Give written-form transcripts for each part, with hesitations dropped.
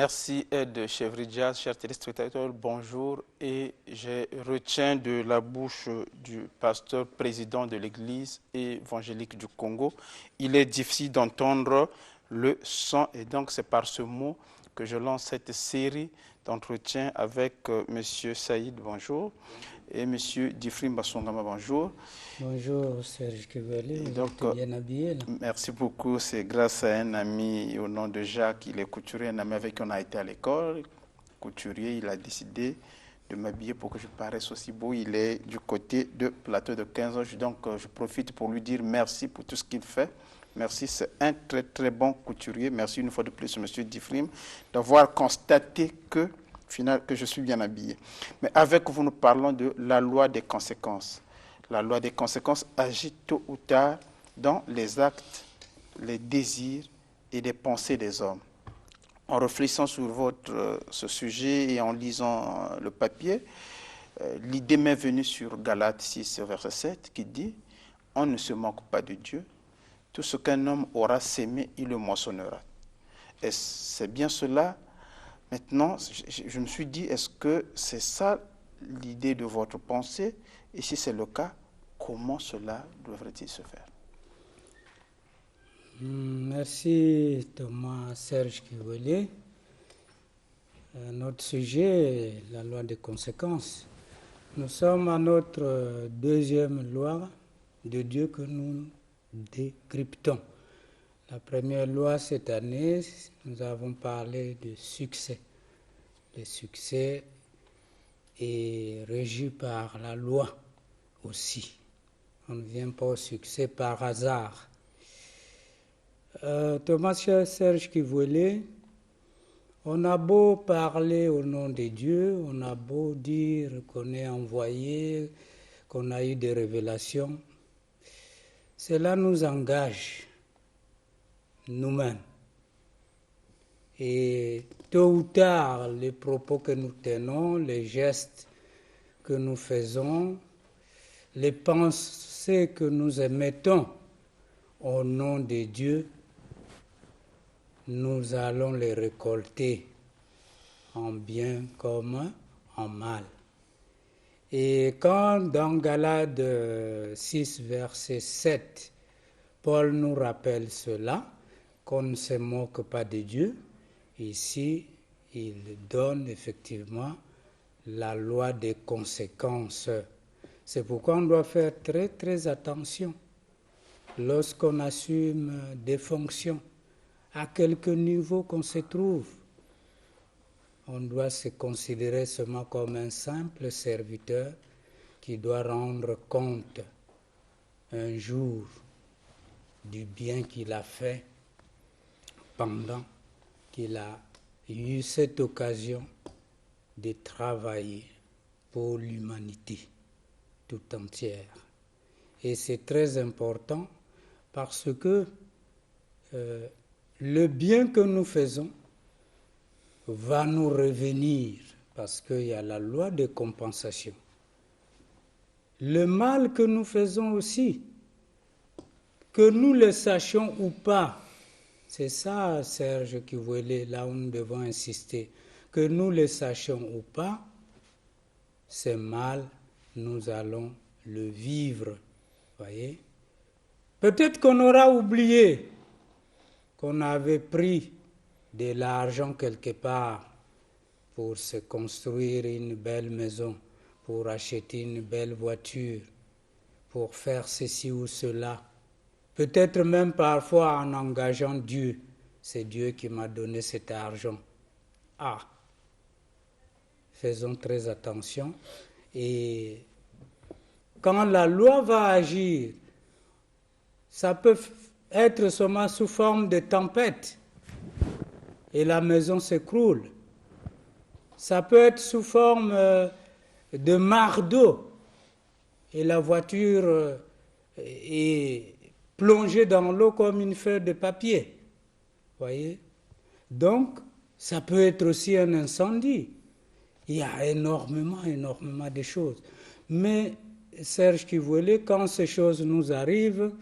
Merci Ed Chevridja, chers téléspectateurs, bonjour. Et je retiens de la bouche du pasteur président de l'Église évangélique du Congo, il est difficile d'entendre le son et donc c'est par ce mot que je lance cette série d'entretiens avec M. Saïd, bonjour, et M. Difrim Bassongama, bonjour. Bonjour Serge Kivali, vous êtes bien habillé là. Merci beaucoup, c'est grâce à un ami au nom de Jacques, il est couturier, un ami avec qui on a été à l'école, couturier, il a décidé de m'habiller pour que je paraisse aussi beau. Il est du côté de Plateau de 15 ans, donc je profite pour lui dire merci pour tout ce qu'il fait. Merci, c'est un très très bon couturier. Merci une fois de plus, M. Difrim, d'avoir constaté que je suis bien habillé. Mais avec vous, nous parlons de la loi des conséquences. La loi des conséquences agit tôt ou tard dans les actes, les désirs et les pensées des hommes. En réfléchissant sur ce sujet et en lisant le papier, l'idée m'est venue sur Galates 6, verset 7, qui dit « On ne se moque pas de Dieu. Tout ce qu'un homme aura sémé, il le moissonnera. » Et c'est bien cela. Maintenant, je me suis dit, est-ce que c'est ça l'idée de votre pensée? Et si c'est le cas, comment cela devrait-il se faire? Merci Thomas Serge Kivoli. Notre sujet est la loi des conséquences. Nous sommes à notre deuxième loi de Dieu que nous décryptons. La première loi cette année, nous avons parlé de succès. Le succès est régi par la loi aussi. On ne vient pas au succès par hasard. Thomas Serge Kivoli, on a beau parler au nom de Dieu, on a beau dire qu'on est envoyé, qu'on a eu des révélations, cela nous engage nous-mêmes. Et tôt ou tard, les propos que nous tenons, les gestes que nous faisons, les pensées que nous émettons au nom de Dieu, nous allons les récolter en bien comme en mal. Et quand dans Galates 6, verset 7, Paul nous rappelle cela, qu'on ne se moque pas de Dieu, ici, il donne effectivement la loi des conséquences. C'est pourquoi on doit faire très très attention lorsqu'on assume des fonctions, à quelque niveau qu'on se trouve. On doit se considérer seulement comme un simple serviteur qui doit rendre compte un jour du bien qu'il a fait pendant qu'il a eu cette occasion de travailler pour l'humanité tout entière. Et c'est très important parce que le bien que nous faisons va nous revenir parce qu'il y a la loi de compensation. Le mal que nous faisons aussi, que nous le sachions ou pas, c'est ça, Serge, qui voulait, là où nous devons insister, que nous le sachions ou pas, ce mal, nous allons le vivre, voyez. Peut-être qu'on aura oublié qu'on avait pris de l'argent quelque part pour se construire une belle maison, pour acheter une belle voiture, pour faire ceci ou cela. Peut-être même parfois en engageant Dieu. C'est Dieu qui m'a donné cet argent. Faisons très attention. Et quand la loi va agir, ça peut être seulement sous forme de tempête et la maison s'écroule. Ça peut être sous forme de mare d'eau et la voiture est plongée dans l'eau comme une feuille de papier. Voyez? Donc, ça peut être aussi un incendie. Il y a énormément de choses. Mais, Serge Kivoli, quand ces choses nous arrivent,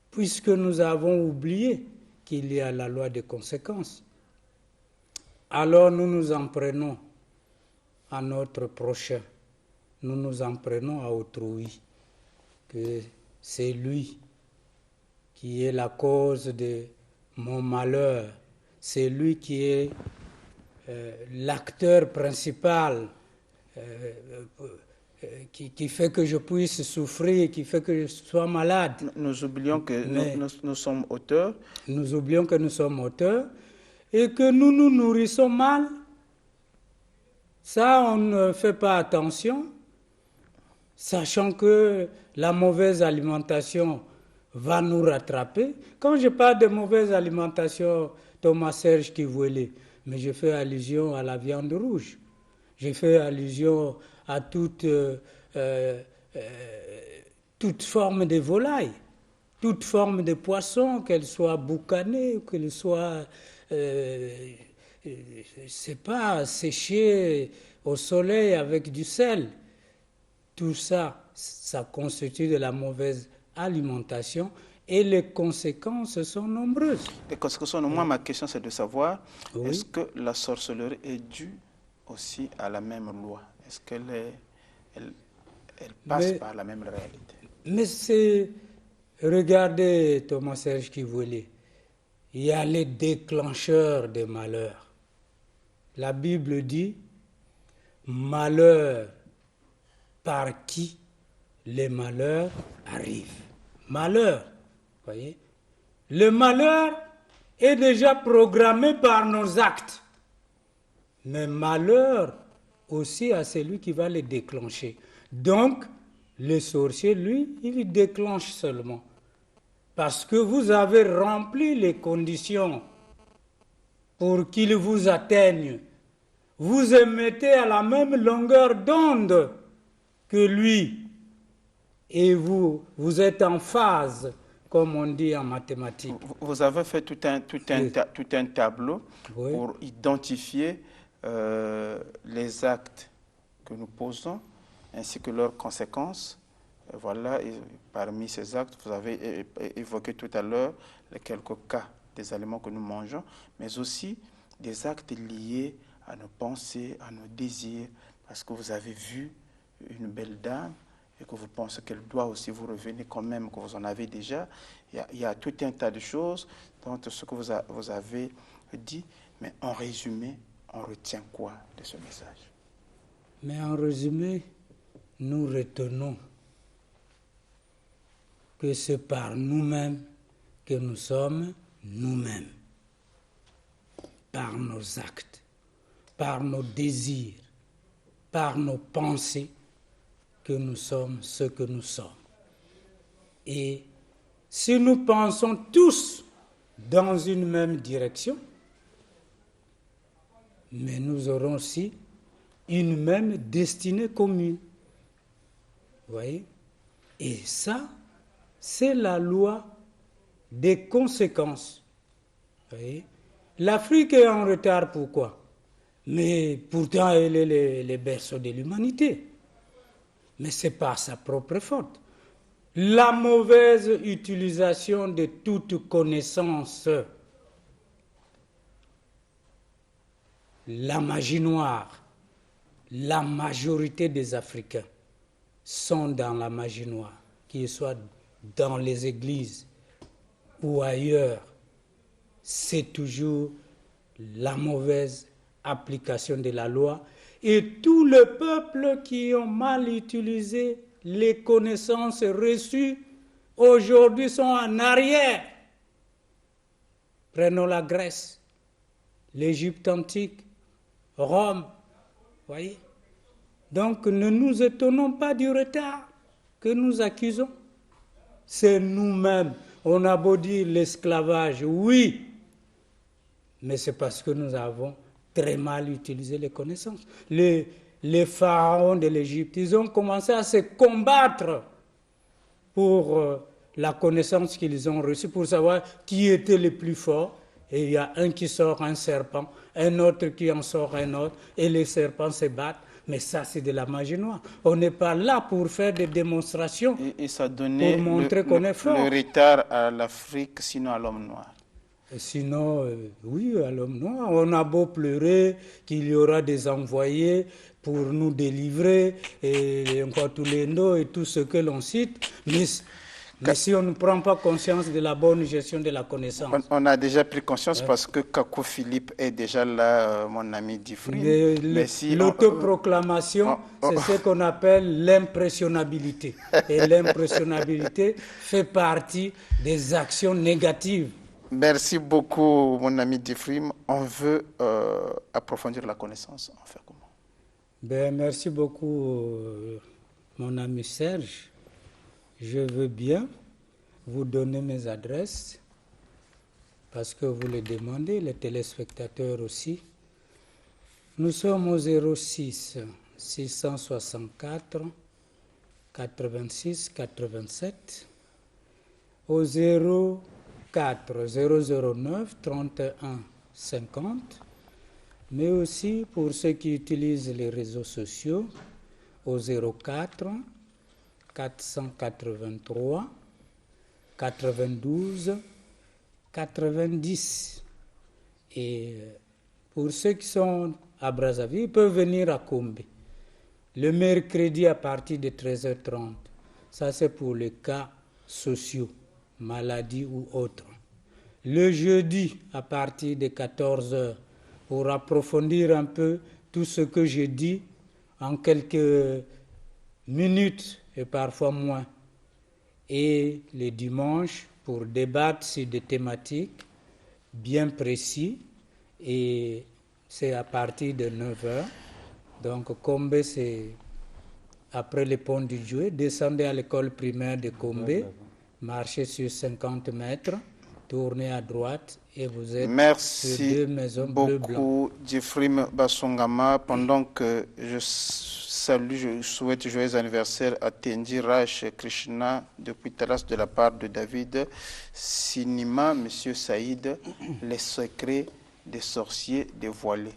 puisque nous avons oublié qu'il y a la loi des conséquences, alors nous nous en prenons à notre prochain, nous nous en prenons à autrui, que c'est lui qui est la cause de mon malheur, c'est lui qui est l'acteur principal qui fait que je puisse souffrir, qui fait que je sois malade. Nous oublions que nous sommes auteurs. Nous oublions que nous sommes auteurs et que nous nous nourrissons mal. Ça, on ne fait pas attention, sachant que la mauvaise alimentation va nous rattraper. Quand je parle de mauvaise alimentation, Thomas Serge Kivwele, mais je fais allusion à la viande rouge. Je fais allusion à toute forme de volaille, toute forme de poisson, qu'elle soit boucanée, qu'elle soit, c'est pas, séchée au soleil avec du sel. Tout ça, ça constitue de la mauvaise alimentation et les conséquences sont nombreuses. Les conséquences sont nombreuses. Moi, ma question, c'est de savoir, Oui. Est-ce que la sorcellerie est due aussi à la même loi? Est-ce qu'elle elle passe par la même réalité? Mais c'est, regardez Thomas Serge Kivwele, il y a les déclencheurs des malheurs. La Bible dit, malheur par qui les malheurs arrivent. Malheur, voyez. Le malheur est déjà programmé par nos actes. Mais malheur aussi à celui qui va les déclencher. Donc, le sorcier, lui, il déclenche seulement. Parce que vous avez rempli les conditions pour qu'il vous atteigne. Vous émettez à la même longueur d'onde que lui. Et vous êtes en phase, comme on dit en mathématiques. Vous avez fait tout un tableau pour identifier les actes que nous posons ainsi que leurs conséquences. Voilà, et parmi ces actes, vous avez évoqué tout à l'heure les quelques cas des aliments que nous mangeons, mais aussi des actes liés à nos pensées, à nos désirs, parce que vous avez vu une belle dame et que vous pensez qu'elle doit aussi vous revenir quand même, que vous en avez déjà. Il y a tout un tas de choses dans ce que vous avez dit, mais en résumé, on retient quoi de ce message? Mais en résumé, nous retenons que c'est par nous-mêmes que nous sommes nous-mêmes, par nos actes, par nos désirs, par nos pensées, que nous sommes ce que nous sommes. Et si nous pensons tous dans une même direction, mais nous aurons aussi une même destinée commune. Vous voyez? Et ça, c'est la loi des conséquences. Vous voyez? L'Afrique est en retard, pourquoi? Mais pourtant, elle est les berceaux de l'humanité. Mais ce n'est pas sa propre faute. La mauvaise utilisation de toute connaissance, la magie noire, la majorité des Africains sont dans la magie noire, qu'ils soient dans les églises ou ailleurs. C'est toujours la mauvaise application de la loi. Et tout le peuple qui ont mal utilisé les connaissances reçues, aujourd'hui sont en arrière. Prenons la Grèce, l'Égypte antique, Rome, voyez. Donc ne nous étonnons pas du retard que nous accusons. C'est nous-mêmes. On a beau dire l'esclavage, oui, mais c'est parce que nous avons très mal utilisé les connaissances. Les pharaons de l'Égypte, ils ont commencé à se combattre pour la connaissance qu'ils ont reçue, pour savoir qui était le plus fort. Et il y a un qui sort un serpent, un autre qui en sort un autre, et les serpents se battent. Mais ça, c'est de la magie noire. On n'est pas là pour faire des démonstrations, et ça donnait pour montrer qu'on est fort. Le retard à l'Afrique, sinon à l'homme noir. Sinon, oui, alors non, on a beau pleurer qu'il y aura des envoyés pour nous délivrer, et encore tous les noms et tout ce que l'on cite, mais si on ne prend pas conscience de la bonne gestion de la connaissance. On a déjà pris conscience parce que Kako Philippe est déjà là, mon ami Difrim. Mais si L'autoproclamation, c'est ce qu'on appelle l'impressionnabilité. Et l'impressionnabilité fait partie des actions négatives. Merci beaucoup, mon ami Difrim. On veut approfondir la connaissance. On fait comment? Merci beaucoup, mon ami Serge. Je veux bien vous donner mes adresses parce que vous le demandez, les téléspectateurs aussi. Nous sommes au 06 664 86 87, au 04 009 31 50, mais aussi pour ceux qui utilisent les réseaux sociaux, au 04 483 92 90. Et pour ceux qui sont à Brazzaville, ils peuvent venir à Kombe le mercredi à partir de 13h30. Ça, c'est pour les cas sociaux, maladies ou autres. Le jeudi à partir de 14h, pour approfondir un peu tout ce que je dis en quelques minutes et parfois moins. Et le dimanche, pour débattre sur des thématiques bien précises, et c'est à partir de 9h. Donc, Kombe, c'est après le pont du Jouet. Descendez à l'école primaire de Kombe, marchez sur 50 mètres, tournez à droite et vous êtes sur deux maisons bleu blanc. Merci beaucoup, Difrim Basongama. Pendant que je souhaite joyeux anniversaire à Tendi Raj Krishna depuis Talas de la part de David Sinima, Monsieur Saïd, les secrets des sorciers dévoilés.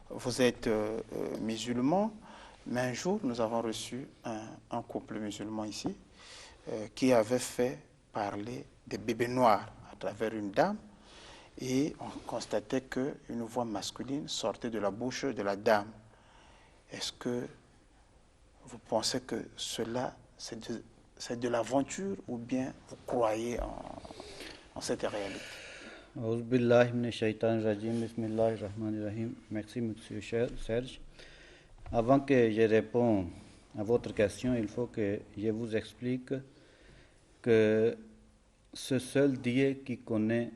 Vous êtes musulman, mais un jour, nous avons reçu un couple musulman ici qui avait fait parler des bébés noirs à travers une dame, et on constatait qu'une voix masculine sortait de la bouche de la dame. Est-ce que vous pensez que cela, c'est de l'aventure, ou bien vous croyez en cette réalité? Merci, monsieur Serge. Avant que je réponde à votre question, il faut que je vous explique que c'est seul Dieu qui connaît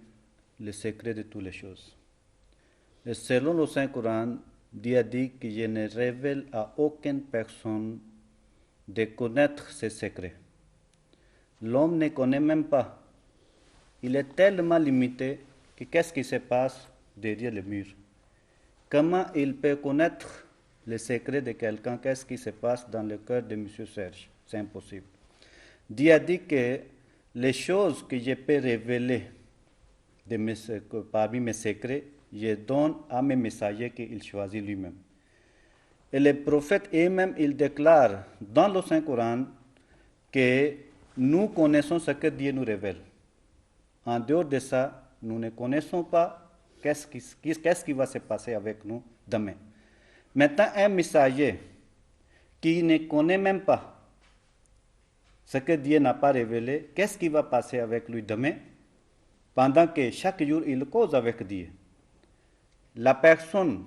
le secret de toutes les choses. Et selon le Saint-Coran, Dieu a dit que je ne révèle à aucune personne de connaître ses secrets. L'homme ne connaît même pas. Il est tellement limité que qu'est-ce qui se passe derrière le mur? Comment il peut connaître le secret de quelqu'un? Qu'est-ce qui se passe dans le cœur de M. Serge? C'est impossible. Dieu a dit que les choses que je peux révéler parmi mes secrets, je donne à mes messagers qu'il choisit lui-même. Et les prophètes eux-mêmes, ils déclarent dans le Saint-Coran que nous connaissons ce que Dieu nous révèle. En dehors de ça, nous ne connaissons pas qu'est-ce qui va se passer avec nous demain. Maintenant, un messager qui ne connaît même pas ce que Dieu n'a pas révélé, qu'est-ce qui va passer avec lui demain, pendant que chaque jour il cause avec Dieu? La personne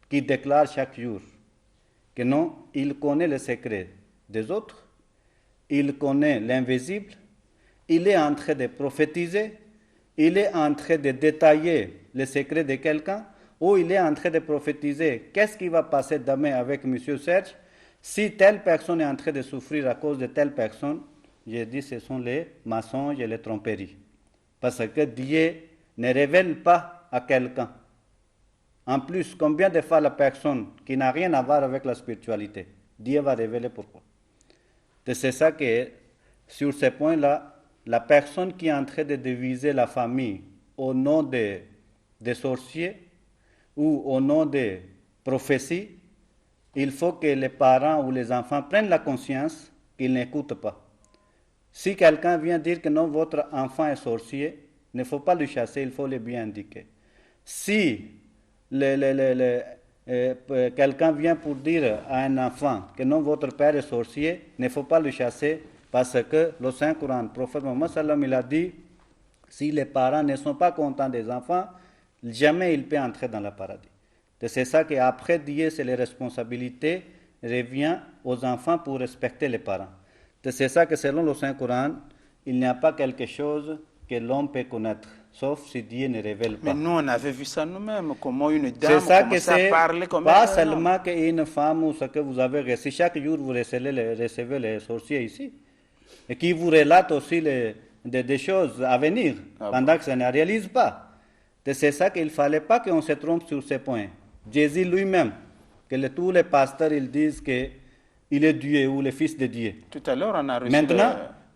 qui déclare chaque jour que non, il connaît le secret des autres, il connaît l'invisible, il est en train de prophétiser, il est en train de détailler le secret de quelqu'un, ou il est en train de prophétiser qu'est-ce qui va passer demain avec M. Serge. Si telle personne est en train de souffrir à cause de telle personne, je dis ce sont les mensonges et les tromperies. Parce que Dieu ne révèle pas à quelqu'un. En plus, combien de fois la personne qui n'a rien à voir avec la spiritualité, Dieu va révéler pourquoi. C'est ça que, sur ce point-là, la personne qui est en train de diviser la famille au nom des sorciers ou au nom des prophéties, il faut que les parents ou les enfants prennent la conscience qu'ils n'écoutent pas. Si quelqu'un vient dire que non, votre enfant est sorcier, il ne faut pas le chasser, il faut le bien indiquer. Si quelqu'un vient pour dire à un enfant que non, votre père est sorcier, il ne faut pas le chasser parce que le Saint-Coran, le prophète Mohammed sallam, il a dit, si les parents ne sont pas contents des enfants, jamais ils peuvent entrer dans le paradis. C'est ça qu'après Dieu, c'est les responsabilités revient aux enfants pour respecter les parents. C'est ça que selon le Saint-Coran, il n'y a pas quelque chose que l'homme peut connaître, sauf si Dieu ne révèle pas. Mais nous, on avait vu ça nous-mêmes, comment une C'est dame ça que commençait c'est à parler comme pas un seulement homme. qu'une femme ou ce que vous avez reçu. Chaque jour, vous recevez les sorciers ici. Et qui vous relatent aussi des choses à venir, pendant que ça ne réalise pas. C'est ça qu'il ne fallait pas qu'on se trompe sur ces points. Jésus lui-même, que tous les pasteurs ils disent qu'il est Dieu ou le Fils de Dieu. Tout à l'heure, on a reçu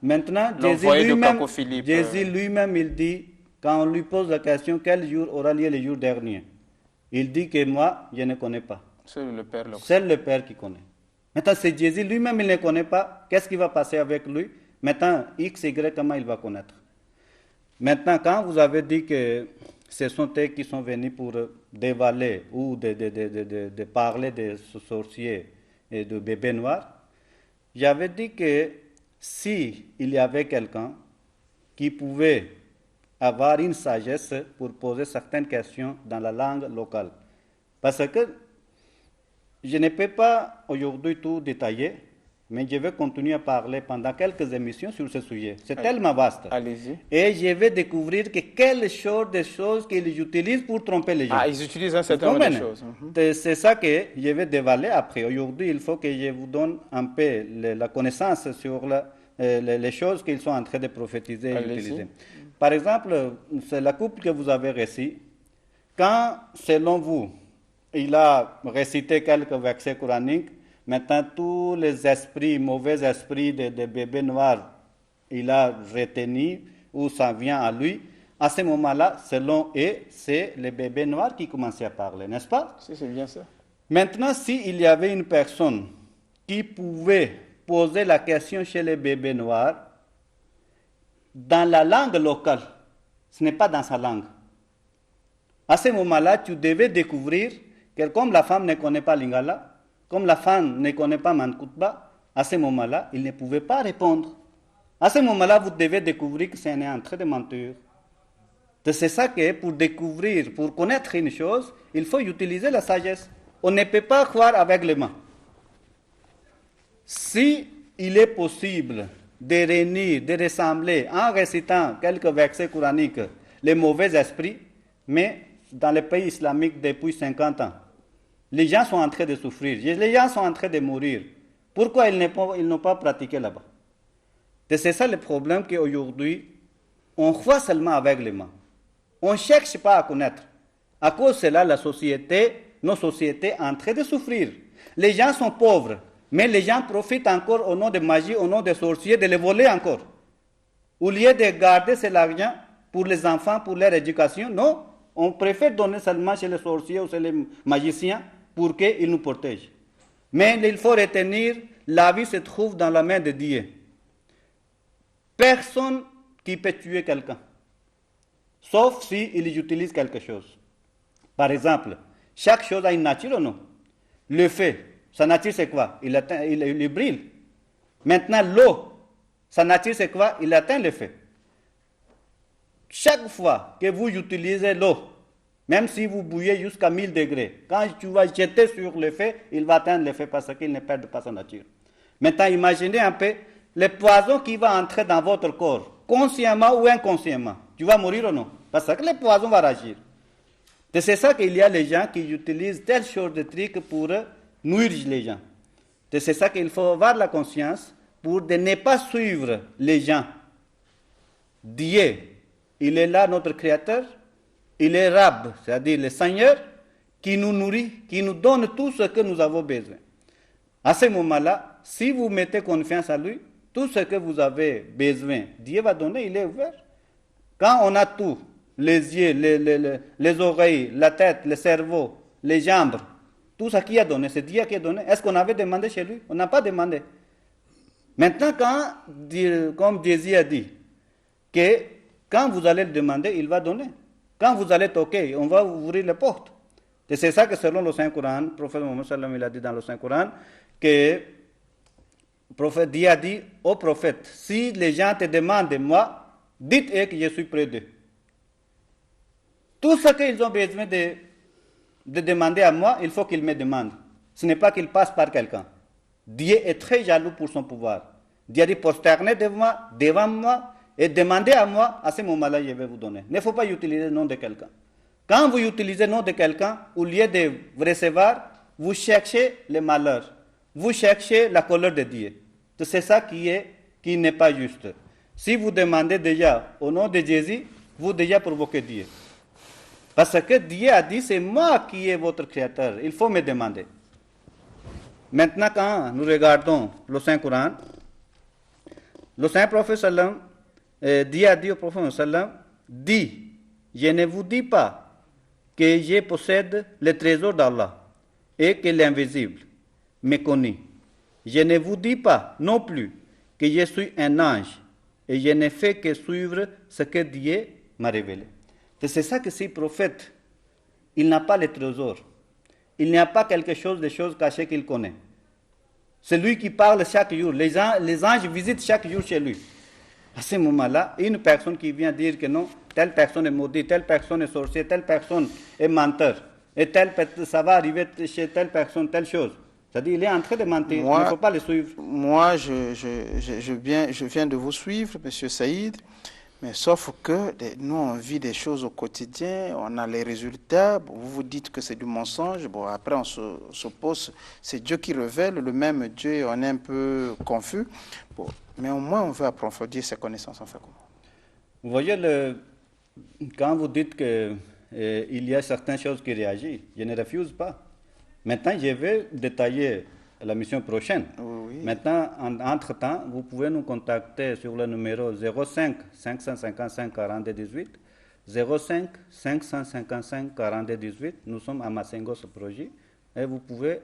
Maintenant l'envoyé de Caco Philippe. Jésus lui-même, il dit, quand on lui pose la question, quel jour aura lieu le jour dernier? Il dit que moi, je ne connais pas. Seul le Père le Seul le Père qui connaît. Maintenant, c'est Jésus lui-même, il ne connaît pas. Qu'est-ce qui va passer avec lui? Maintenant, X, Y, comment il va connaître? Maintenant, quand vous avez dit que ce sont eux qui sont venus pour dévaler ou de parler des sorciers et de bébés noirs, j'avais dit que si il y avait quelqu'un qui pouvait avoir une sagesse pour poser certaines questions dans la langue locale. Parce que je ne peux pas aujourd'hui tout détailler, mais je vais continuer à parler pendant quelques émissions sur ce sujet. C'est tellement vaste. Allez-y. Et je vais découvrir que quelles sortes de choses qu'ils utilisent pour tromper les gens. Ah, ils utilisent un certain nombre de choses. C'est ça que je vais dévaler après. Aujourd'hui, il faut que je vous donne un peu la connaissance sur les choses qu'ils sont en train de prophétiser et utiliser. Par exemple, c'est la couple que vous avez reçue. Quand, selon vous, il a récité quelques versets coraniques, maintenant tous les esprits, mauvais esprits de bébés noirs, il a retenu ou ça vient à lui. À ce moment-là, selon eux, c'est les bébés noirs qui commençaient à parler, n'est-ce pas? Si, c'est bien ça. Maintenant, s'il y avait une personne qui pouvait poser la question chez les bébés noirs, dans la langue locale, ce n'est pas dans sa langue. À ce moment-là, tu devais découvrir que comme la femme ne connaît pas Lingala, comme la femme ne connaît pas Mankutba, à ce moment-là, il ne pouvait pas répondre. À ce moment-là, vous devez découvrir que c'est en train de mentir. C'est ça que pour découvrir, pour connaître une chose, il faut utiliser la sagesse. On ne peut pas croire avec les mains. Si il est possible de réunir, de ressembler, en récitant quelques versets coraniques, les mauvais esprits, mais dans les pays islamiques depuis 50 ans, les gens sont en train de souffrir, les gens sont en train de mourir. Pourquoi ils n'ont pas pratiqué là-bas? C'est ça le problème qu'aujourd'hui, on croit seulement avec les mains. On ne cherche pas à connaître. À cause de cela, nos sociétés sont en train de souffrir. Les gens sont pauvres, mais les gens profitent encore au nom de magie, au nom des sorciers, de les voler encore. Au lieu de garder cet argent pour les enfants, pour leur éducation, non, on préfère donner seulement chez les sorciers ou chez les magiciens pour qu'ils nous protègent. Mais il faut retenir, la vie se trouve dans la main de Dieu. Personne qui peut tuer quelqu'un, sauf s'il utilise quelque chose. Par exemple, chaque chose a une nature ou non? Le feu, sa nature c'est quoi? Il brille. Maintenant, l'eau, sa nature c'est quoi? Il atteint le feu. Chaque fois que vous utilisez l'eau, même si vous bouillez jusqu'à 1000 degrés, quand tu vas jeter sur le feu, il va atteindre le feu parce qu'il ne perd pas sa nature. Maintenant, imaginez un peu le poison qui va entrer dans votre corps, consciemment ou inconsciemment. Tu vas mourir ou non? Parce que le poison va réagir. C'est ça qu'il y a les gens qui utilisent telle sorte de trucs pour nuire les gens. C'est ça qu'il faut avoir la conscience pour de ne pas suivre les gens. Dieu, il est là, notre Créateur. Il est Rab, c'est-à-dire le Seigneur, qui nous nourrit, qui nous donne tout ce que nous avons besoin. À ce moment-là, si vous mettez confiance à lui, tout ce que vous avez besoin, Dieu va donner, il est ouvert. Quand on a tout, les yeux, les oreilles, la tête, le cerveau, les jambes, tout ce qu'il a donné, c'est Dieu qui a donné. Est-ce qu'on avait demandé chez lui? On n'a pas demandé. Maintenant, comme Jésus a dit, que Quand vous allez le demander, il va donner. Quand vous allez toquer, on va vous ouvrir les portes. Et c'est ça que selon le Saint-Coran, le prophète Mohammed sallam, il a dit dans le Saint-Coran que le prophète a dit au prophète, si les gens te demandent de moi, dites-eux que je suis près d'eux. Tout ce qu'ils ont besoin de demander à moi, il faut qu'ils me demandent. Ce n'est pas qu'ils passent par quelqu'un. Dieu est très jaloux pour son pouvoir. Dieu a dit, prosternez devant moi et demandez à moi, à ce moment-là, je vais vous donner. Il ne faut pas utiliser le nom de quelqu'un. Quand vous utilisez le nom de quelqu'un, au lieu de vous recevoir, vous cherchez le malheur. Vous cherchez la colère de Dieu. C'est ça qui n'est pas juste. Si vous demandez déjà au nom de Jésus, vous déjà provoquez Dieu. Parce que Dieu a dit, c'est moi qui est votre créateur. Il faut me demander. Maintenant, quand nous regardons le Saint-Coran, le Saint-Prophète sallam, Dieu a dit au Prophète sallam, dit, je ne vous dis pas que je possède le trésor d'Allah et que l'invisible m'est connu. Je ne vous dis pas non plus que je suis un ange et je ne fais que suivre ce que Dieu m'a révélé. C'est ça que ce prophète, il n'a pas le trésor. Il n'y a pas quelque chose de choses cachées qu'il connaît. C'est lui qui parle chaque jour. Les anges visitent chaque jour chez lui. À ce moment-là, une personne qui vient dire que non, telle personne est maudite, telle personne est sorcière, telle personne est menteur, et ça va arriver chez telle personne, telle chose. C'est-à-dire qu'il est en train de mentir, il ne faut pas le suivre. Moi, je viens de vous suivre, M. Saïd, mais sauf que nous, on vit des choses au quotidien, on a les résultats, vous vous dites que c'est du mensonge, bon, après on s'oppose, c'est Dieu qui révèle, le même Dieu, on est un peu confus, bon, mais au moins on veut approfondir ses connaissances, en fait. Vous voyez, quand vous dites qu'il y a certaines choses qui réagissent, je ne refuse pas. Maintenant, je vais détailler la mission prochaine. Oui. Maintenant, entre-temps, vous pouvez nous contacter sur le numéro 05 555 42 18, 05 555 42 18. Nous sommes à Massengo, ce projet, et vous pouvez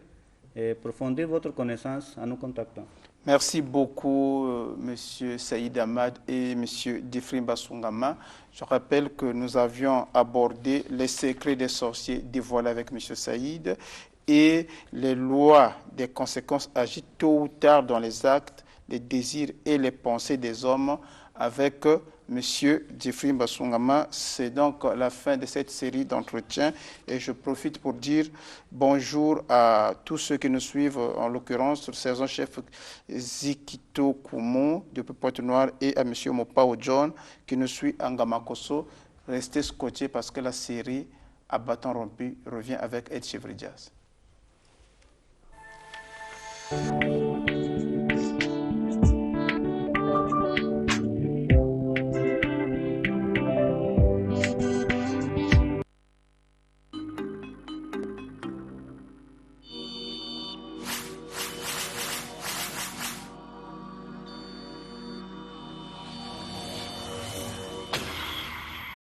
approfondir votre connaissance en nous contactant. Merci beaucoup, M. Saïd Ahmad et M. Difrim Basungama. Je rappelle que nous avions abordé les secrets des sorciers dévoilés avec M. Saïd et les lois des conséquences agissent tôt ou tard dans les actes, les désirs et les pensées des hommes avec M. Difrim Basungama. C'est donc la fin de cette série d'entretiens et je profite pour dire bonjour à tous ceux qui nous suivent, en l'occurrence le sergent-chef Zikito Koumou depuis Pointe-Noire et à M. Mopao John qui nous suit en Gamakoso. Restez scotchés parce que la série à bâton rompu revient avec Ed Chevridias.